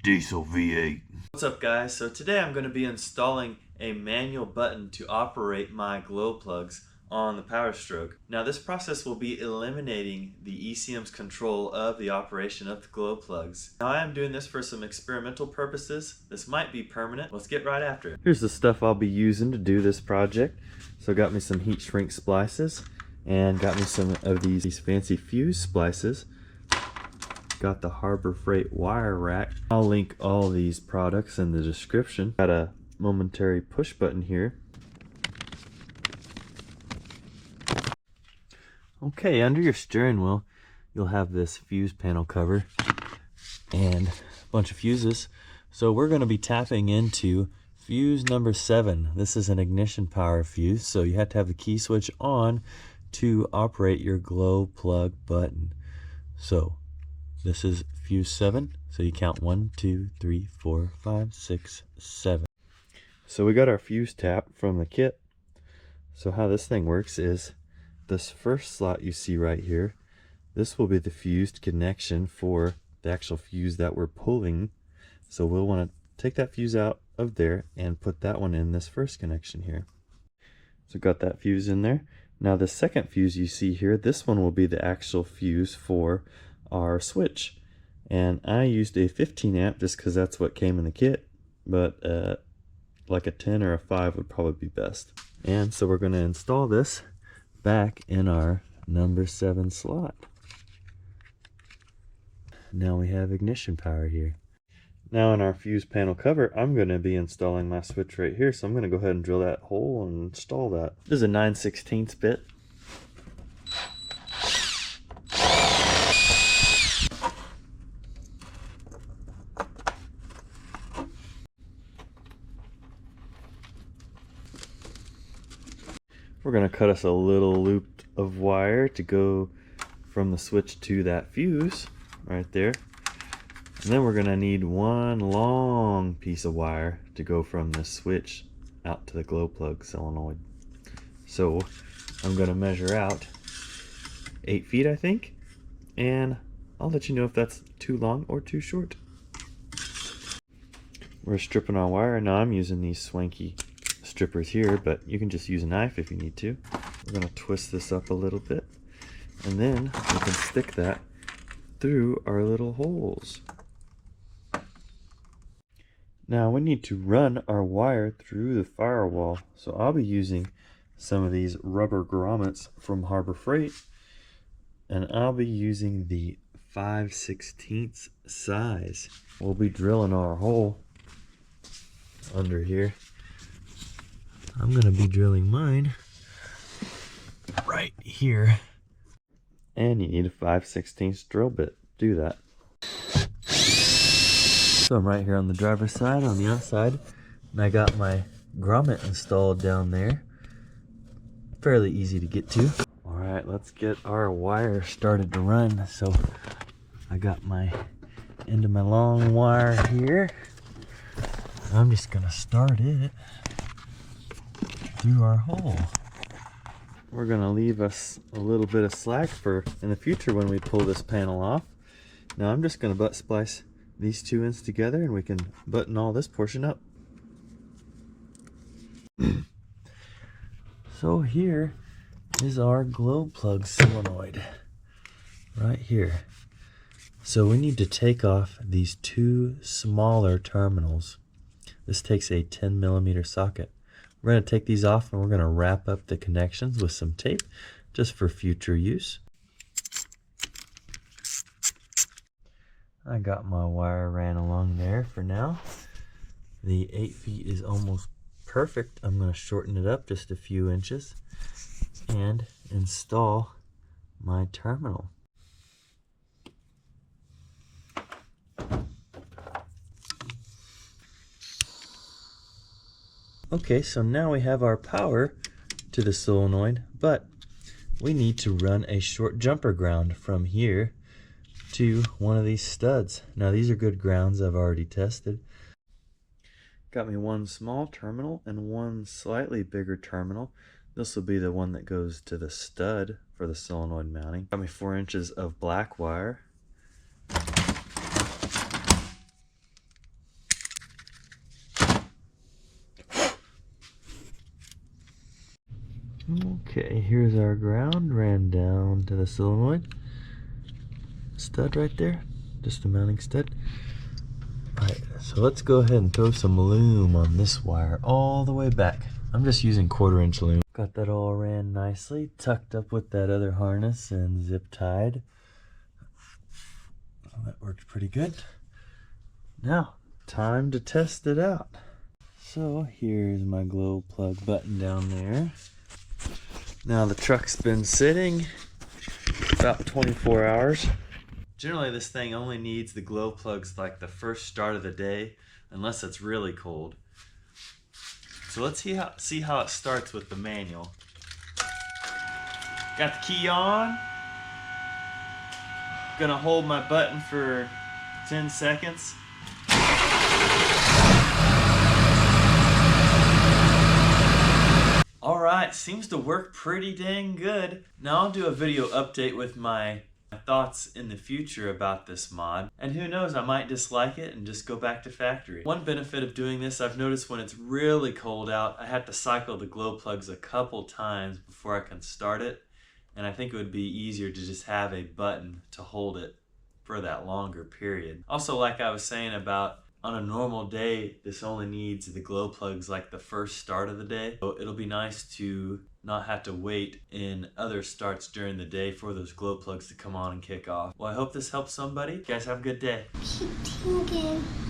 Diesel V8. What's up guys? So today I'm going to be installing a manual button to operate my glow plugs on the Powerstroke. Now this process will be eliminating the ECM's control of the operation of the glow plugs. Now I am doing this for some experimental purposes. This might be permanent. Let's get right after it. Here's the stuff I'll be using to do this project. So got me some heat shrink splices and got me some of these fancy fuse splices. Got the Harbor Freight wire rack. I'll link all these products in the description. Got a momentary push button here. Okay, under your steering wheel you'll have this fuse panel cover and a bunch of fuses. So we're going to be tapping into fuse number 7. This is an ignition power fuse, so you have to have the key switch on to operate your glow plug button. So this is fuse 7, so you count 1, 2, 3, 4, 5, 6, 7. So we got our fuse tap from the kit. So how this thing works is this first slot you see right here, this will be the fused connection for the actual fuse that we're pulling. So we'll want to take that fuse out of there and put that one in this first connection here. So got that fuse in there. Now the second fuse you see here, this one will be the actual fuse for our switch, and I used a 15 amp just because that's what came in the kit, but like a 10 or a 5 would probably be best. And so we're going to install this back in our number 7 slot. Now we have ignition power here. Now in our fuse panel cover, I'm going to be installing my switch right here, so I'm going to go ahead and drill that hole and install that. This is a 9/16 bit. We're going to cut us a little loop of wire to go from the switch to that fuse right there. And then we're going to need one long piece of wire to go from the switch out to the glow plug solenoid. So I'm going to measure out 8 feet, I think, and I'll let you know if that's too long or too short. We're stripping our wire. Now I'm using these swanky strippers here, but you can just use a knife if you need to. We're going to twist this up a little bit, and then we can stick that through our little holes. Now we need to run our wire through the firewall, so I'll be using some of these rubber grommets from Harbor Freight, and I'll be using the 5/16 size. We'll be drilling our hole under here. I'm going to be drilling mine right here. And you need a 5/16 drill bit to do that. So I'm right here on the driver's side, on the outside, and I got my grommet installed down there. Fairly easy to get to. Alright, let's get our wire started to run. So I got my end of my long wire here. I'm just going to start it through our hole. We're going to leave us a little bit of slack for in the future when we pull this panel off. Now I'm just going to butt splice these two ends together and we can button all this portion up. So here is our glow plug solenoid right here. So we need to take off these two smaller terminals. This takes a 10mm socket. We're going to take these off and we're going to wrap up the connections with some tape just for future use. I got my wire ran along there for now. The 8 feet is almost perfect. I'm going to shorten it up just a few inches and install my terminal. Okay, so now we have our power to the solenoid, but we need to run a short jumper ground from here to one of these studs. Now these are good grounds I've already tested. Got me one small terminal and one slightly bigger terminal. This will be the one that goes to the stud for the solenoid mounting. Got me 4 inches of black wire. Okay, here's our ground, ran down to the solenoid. Stud right there, just a mounting stud. Alright, so let's go ahead and throw some loom on this wire all the way back. I'm just using 1/4" loom. Got that all ran nicely, tucked up with that other harness and zip tied. Well, that worked pretty good. Now, time to test it out. So here's my glow plug button down there. Now the truck's been sitting about 24 hours. Generally this thing only needs the glow plugs like the first start of the day, unless it's really cold. So let's see how it starts with the manual. Got the key on. Gonna hold my button for 10 seconds. Alright, seems to work pretty dang good. Now I'll do a video update with my thoughts in the future about this mod, and who knows, I might dislike it and just go back to factory. One benefit of doing this, I've noticed when it's really cold out, I have to cycle the glow plugs a couple times before I can start it, and I think it would be easier to just have a button to hold it for that longer period. Also, like I was saying about on a normal day, this only needs the glow plugs like the first start of the day. So it'll be nice to not have to wait in other starts during the day for those glow plugs to come on and kick off. Well, I hope this helps somebody. You guys have a good day. Keep thinking.